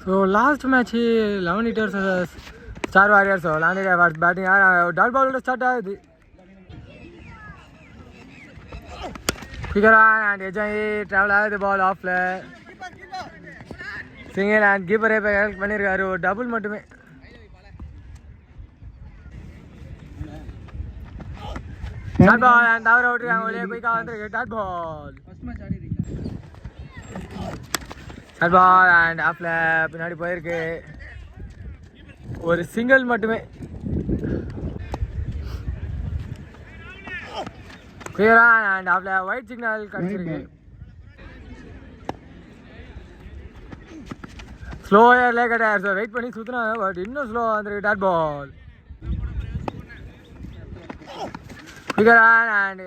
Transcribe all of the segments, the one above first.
So last match 11 hitters star warriors 11 hitters batting dot பாலோட start ஆகுது. பிகரான் and எஜாய் travel ஆகுது பால் ஆஃப்ல. சிங்கிள் அண்ட் கீப்பரே இப்போ கலெக்ட் பண்ணியிருக்காரு, ஒரு டபுள் மட்டுமே. டாட் பால் அண்ட் தவற விட்டுருக்காங்க, ஒரே குயிக்காக வந்துருக்கு dot ball. Dot ball and ஆஃப்ல பின்னாடி போயிருக்கு, ஒரு சிங்கிள் மட்டுமே. கிளியரான் அண்ட் ஆஃப்ல ஒயிட் சிக்னல் கிடச்சிருக்கு. ஸ்லோயர்லே கிடையாது, ஸோ வெயிட் பண்ணி சுற்றுனாங்க, பட் இன்னும் ஸ்லோவாக வந்துருக்கு டாட் பால். கிளியரான் and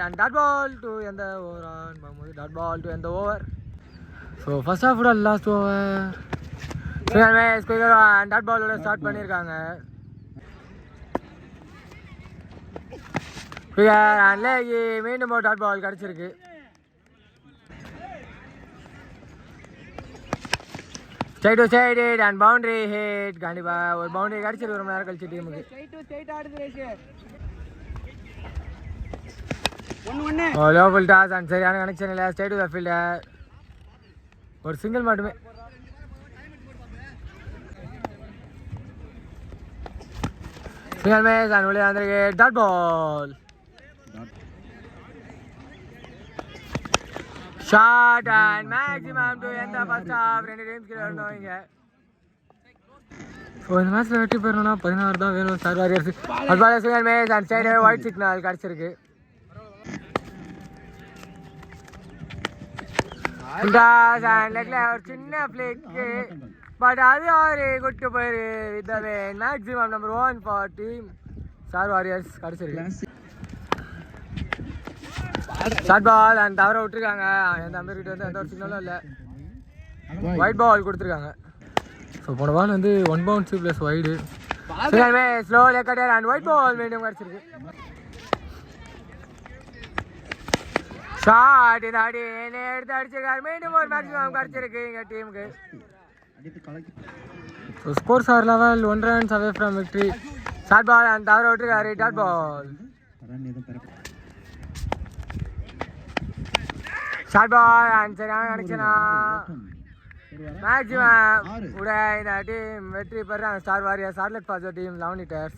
and dot ball to எந்த ஓவர் ஆன் பார்க்கும்போது டாட் பால் டு எந்த ஓவர். ஸோ ஃபர்ஸ்ட் ஹாஃப் கூட லாஸ்ட் ஓவர் அண்ட் டாட் பாலோட ஸ்டார்ட் பண்ணியிருக்காங்க. மீண்டும் ஒரு டாட் பால் கிடச்சிருக்கு. Straight to straight hit and boundary hit. கண்டிப்பாக ஒரு பவுண்டரி கிடச்சிருக்கு ரொம்ப நேரம் கழிச்சு டீமுக்கு. லோபல் டாஸ் அண்ட் சரியான கனெக்ஷன் இல்லை, ஸ்ட்ரைட் டு த ஃபீல்டர், ஒரு சிங்கிள் மட்டுமே. சிங்கிள் மேட்ச் அண்ட் உள்ளே வந்திருக்கு dot ball. Short and maximum to end the first half. ரெண்டு டீம்ஸ்க்கு வரணுங்க. ஸோ இந்த மேட்ச்சில் வெற்றி பெறணும்னா 16 தான் வேணும் star warriors. Football single match and side white signal கிடச்சிருக்கு. ஒரு சின்ன பிளேக்கு, பட் அது ஒரு குட்டு போயிரு with maximum number 1 for team star warriors கிடச்சிருக்கு. ஷார்ட் பால் அண்ட் தவற விட்டுருக்காங்க, என் தம்பிக்கிட்ட வந்து எந்த ஒரு சிக்னலும் இல்லை, ஒயிட் பால் கொடுத்துருக்காங்க. ஸோ போன பால் வந்து 1 bounce plus wide. Slow leg cutter and wide ball மீண்டும் கிடச்சிருக்கு. ஷாட் இந்த அடி எடுத்து அடிச்சிருக்காரு, மீண்டும் ஒரு மேக்ஸிமம் கிடச்சிருக்கு எங்கள் டீமுக்கு. So score sir level 1 runs away from victory. Short ball and தவற விட்டுருக்காரு dot ball. Short ball and சரியான கனெக்ஷனா மேக்ஸிமம் கூட இந்த டீம் வெற்றி பெறாங்க ஸ்டார் வாரியர்ஸ். சார்லட் ஃபார் டீம் 11 hitters.